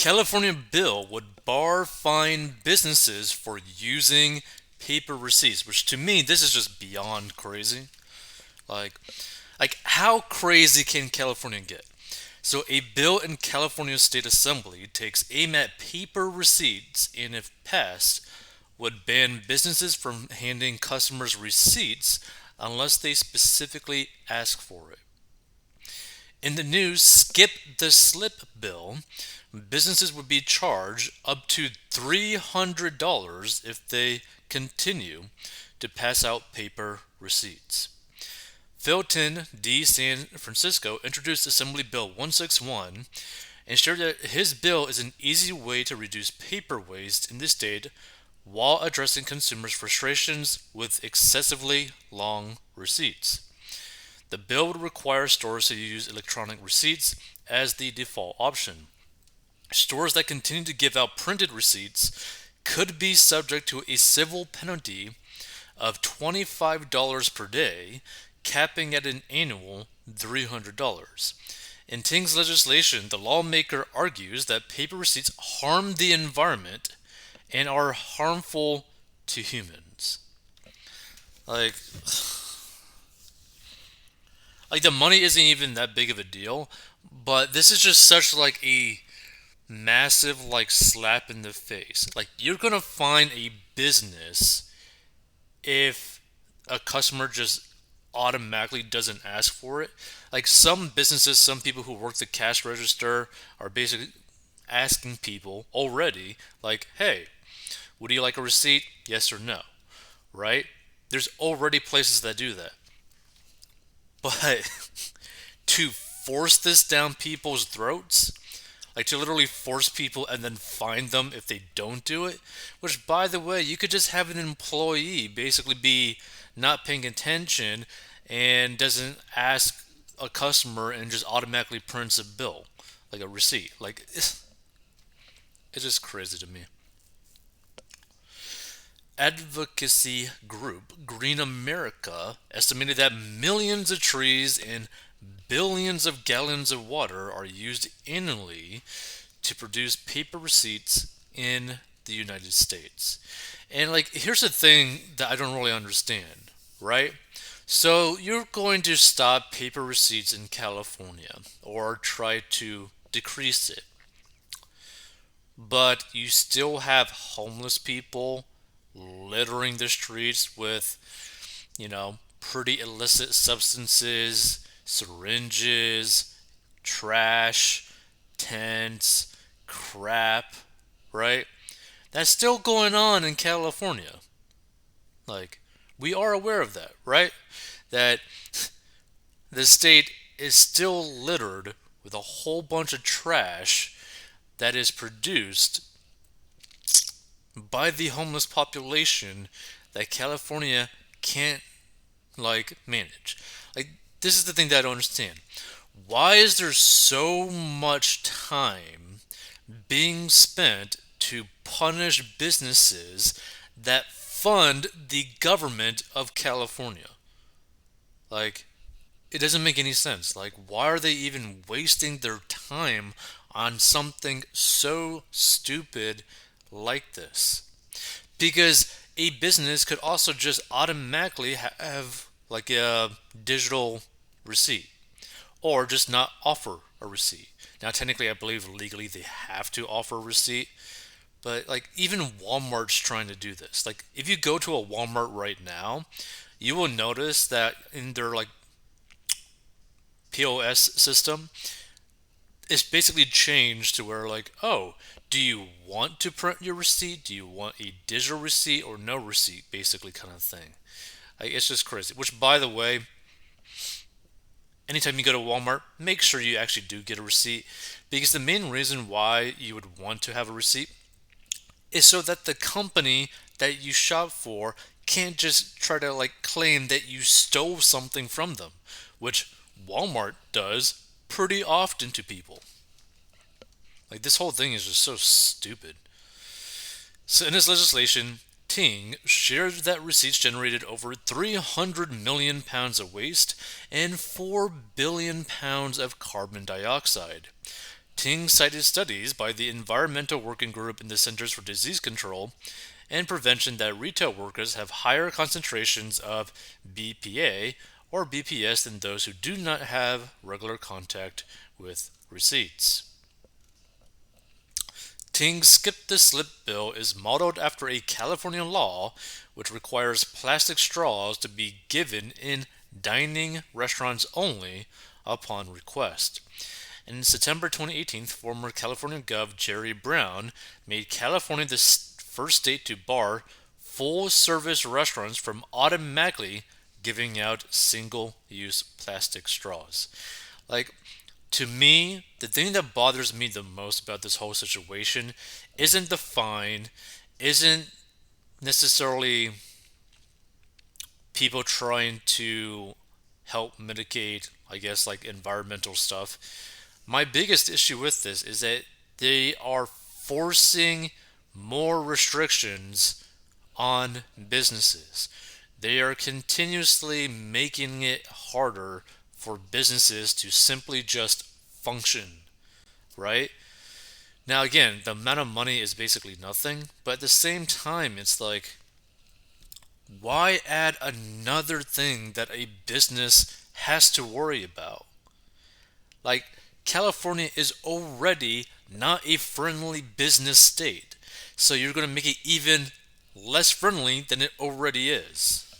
California bill would bar fine businesses for using paper receipts, which to me this is just beyond crazy. Like how crazy can California get? So a bill in California State Assembly takes aim at paper receipts and if passed would ban businesses from handing customers receipts unless they specifically ask for it. In the new Skip the Slip bill, businesses would be charged up to $300 if they continue to pass out paper receipts. Felton D. San Francisco introduced Assembly Bill 161 and shared that his bill is an easy way to reduce paper waste in the state while addressing consumers' frustrations with excessively long receipts. The bill would require stores to use electronic receipts as the default option. Stores that continue to give out printed receipts could be subject to a civil penalty of $25 per day, capping at an annual $300. In Ting's legislation, the lawmaker argues that paper receipts harm the environment and are harmful to humans. Like, like the money isn't even that big of a deal, but this is just such like a massive like slap in the face. Like you're gonna find a business if a customer just automatically doesn't ask for it. Like some businesses, some people who work the cash register are basically asking people already, like, hey, would you like a receipt? Yes or no, right? There's already places that do that. But to force this down people's throats, like to literally force people and then fine them if they don't do it, which by the way, you could just have an employee basically be not paying attention and doesn't ask a customer and just automatically prints a bill, like a receipt. Like it's just crazy to me. Advocacy group Green America estimated that millions of trees and billions of gallons of water are used annually to produce paper receipts in the United States. And like here's the thing that I don't really understand, right? So you're going to stop paper receipts in California or try to decrease it, but you still have homeless people littering the streets with, pretty illicit substances, syringes, trash, tents, crap, right? That's still going on in California. Like, we are aware of that, right? That the state is still littered with a whole bunch of trash that is produced by the homeless population that California can't like manage. Like this is the thing that I don't understand. Why is there so much time being spent to punish businesses that fund the government of California? Like it doesn't make any sense. Like why are they even wasting their time on something so stupid like this? Because a business could also just automatically have like a digital receipt or just not offer a receipt. Now, technically, I believe legally they have to offer a receipt, but like even Walmart's trying to do this. Like, if you go to a Walmart right now, you will notice that in their like POS system, it's basically changed to where like, oh, do you want to print your receipt? Do you want a digital receipt or no receipt? Basically, kind of thing. Like, it's just crazy. Which, by the way, anytime you go to Walmart, make sure you actually do get a receipt because the main reason why you would want to have a receipt is so that the company that you shop for can't just try to like claim that you stole something from them, which Walmart does pretty often to people. Like this whole thing is just so stupid. So in his legislation, Ting shared that receipts generated over 300 million pounds of waste and 4 billion pounds of carbon dioxide. Ting cited studies by the Environmental Working Group in the Centers for Disease Control and Prevention that retail workers have higher concentrations of BPA or BPS than those who do not have regular contact with receipts. Ting's Skip the Slip bill is modeled after a California law which requires plastic straws to be given in dining restaurants only upon request. In September 2018, former California Gov. Jerry Brown made California the first state to bar full service restaurants from automatically giving out single use plastic straws. Like, to me, the thing that bothers me the most about this whole situation isn't the fine, isn't necessarily people trying to help mitigate, I guess, like environmental stuff. My biggest issue with this is that they are forcing more restrictions on businesses. They are continuously making it harder for businesses to simply just function, right? Now, again, the amount of money is basically nothing, but at the same time, it's like, why add another thing that a business has to worry about? Like, California is already not a friendly business state, so you're going to make it even less friendly than it already is.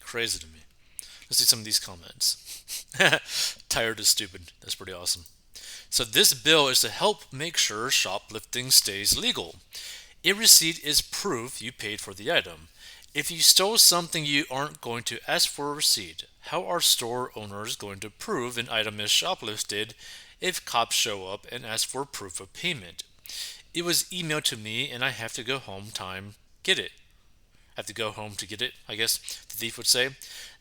Crazy to me. Let's see some of these comments. Tired is stupid. That's pretty awesome. So this bill is to help make sure shoplifting stays legal. A receipt is proof you paid for the item. If you stole something, you aren't going to ask for a receipt. How are store owners going to prove an item is shoplifted if cops show up and ask for proof of payment? It was emailed to me and I have to go home time get it. Have to go home to get it, I guess the thief would say.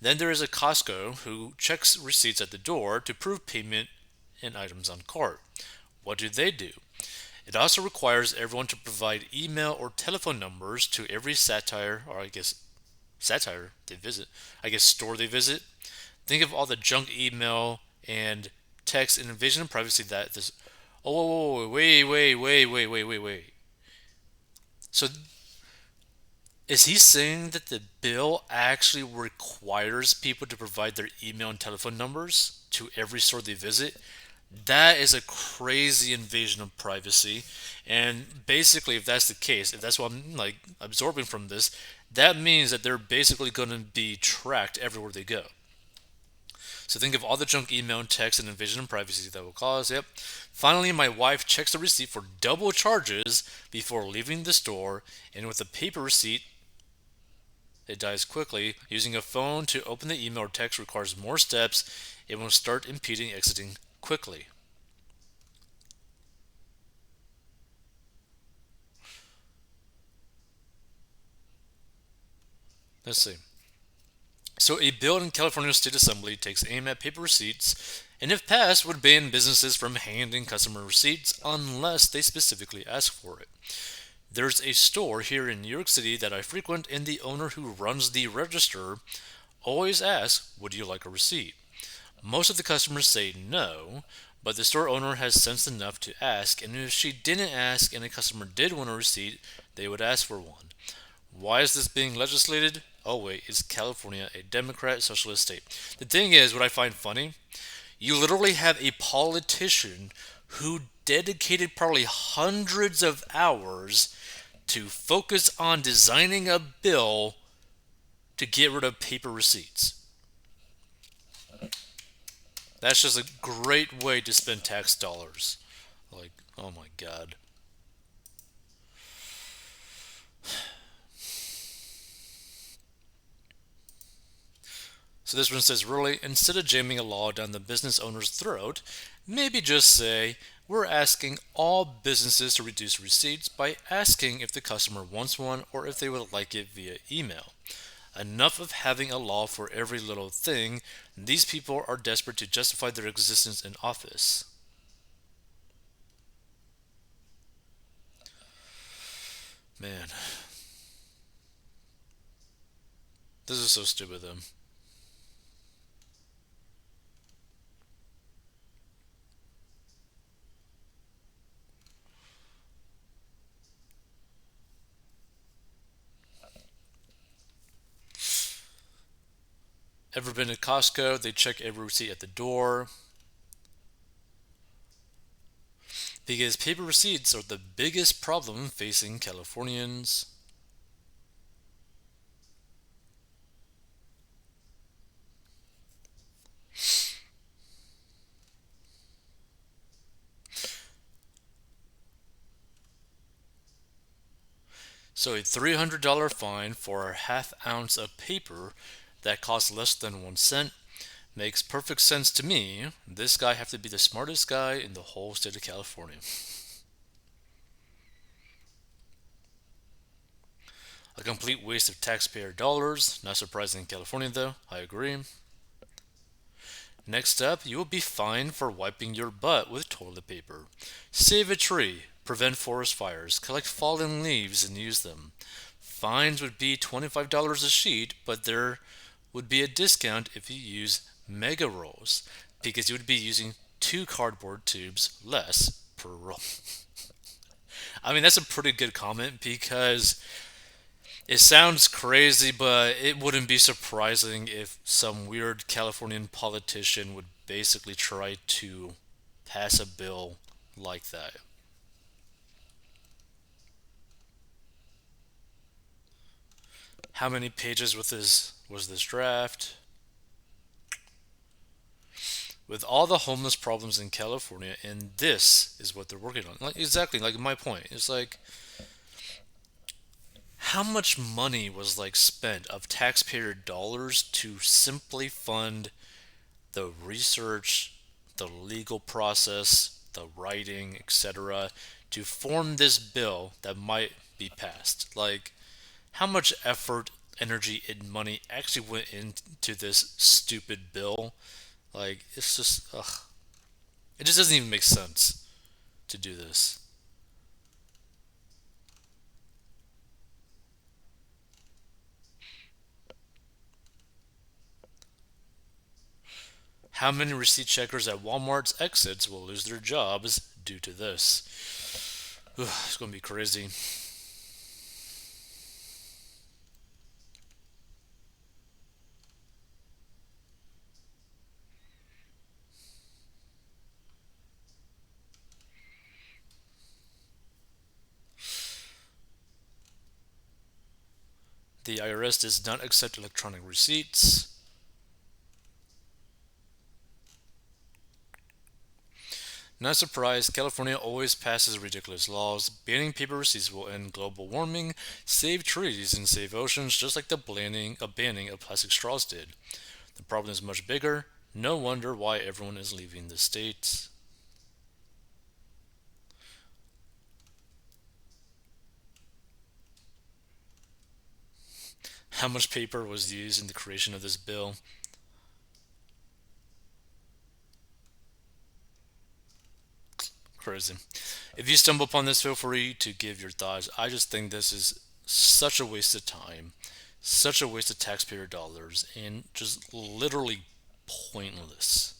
Then there is a Costco who checks receipts at the door to prove payment and items on cart. What do? It also requires everyone to provide email or telephone numbers to every satire they visit. I guess store they visit. Think of all the junk email and text and invasion of privacy that this. Oh, wait. So is he saying that the bill actually requires people to provide their email and telephone numbers to every store they visit? That is a crazy invasion of privacy. And basically, if that's the case, if that's what I'm like absorbing from this, that means that they're basically going to be tracked everywhere they go. So think of all the junk email and text and invasion of privacy that will cause. Yep. Finally, my wife checks the receipt for double charges before leaving the store, and with a paper receipt, it dies quickly. Using a phone to open the email or text requires more steps. It will start impeding exiting quickly. Let's see. So, a bill in California State Assembly takes aim at paper receipts and, if passed, would ban businesses from handing customer receipts unless they specifically ask for it. There's a store here in New York City that I frequent, and the owner who runs the register always asks, "Would you like a receipt?" Most of the customers say no, but the store owner has sense enough to ask, and if she didn't ask and a customer did want a receipt, they would ask for one. Why is this being legislated? Oh wait, is California a Democrat socialist state? The thing is, what I find funny, you literally have a politician who dedicated probably hundreds of hours to focus on designing a bill to get rid of paper receipts. That's just a great way to spend tax dollars. Like, oh my god. So this one says, really, instead of jamming a law down the business owner's throat, maybe just say, we're asking all businesses to reduce receipts by asking if the customer wants one or if they would like it via email. Enough of having a law for every little thing. These people are desperate to justify their existence in office. Man, this is so stupid, though. Ever been to Costco? They check every receipt at the door because paper receipts are the biggest problem facing Californians. So, a $300 fine for a half ounce of paper that costs less than 1 cent makes perfect sense to me. This guy have to be the smartest guy in the whole state of California. A complete waste of taxpayer dollars. Not surprising in California, though. I agree. Next up, you will be fined for wiping your butt with toilet paper. Save a tree, prevent forest fires, collect fallen leaves and use them. Fines would be $25 a sheet, but there would be a discount if you use mega rolls because you would be using two cardboard tubes less per roll. I mean, that's a pretty good comment because it sounds crazy, but it wouldn't be surprising if some weird Californian politician would basically try to pass a bill like that. How many pages was this draft? With all the homeless problems in California, and this is what they're working on. Like exactly like my point. It's like how much money was like spent of taxpayer dollars to simply fund the research, the legal process, the writing, etc., to form this bill that might be passed. Like, how much effort, energy, and money actually went into this stupid bill? Like, it's just, ugh. It just doesn't even make sense to do this. How many receipt checkers at Walmart's exits will lose their jobs due to this? Ugh, it's going to be crazy. The IRS does not accept electronic receipts. Not surprised, California always passes ridiculous laws. Banning paper receipts will end global warming, save trees, and save oceans, just like the banning of plastic straws did. The problem is much bigger. No wonder why everyone is leaving the states. How much paper was used in the creation of this bill? Crazy. If you stumble upon this, feel free to give your thoughts. I just think this is such a waste of time, such a waste of taxpayer dollars, and just literally pointless.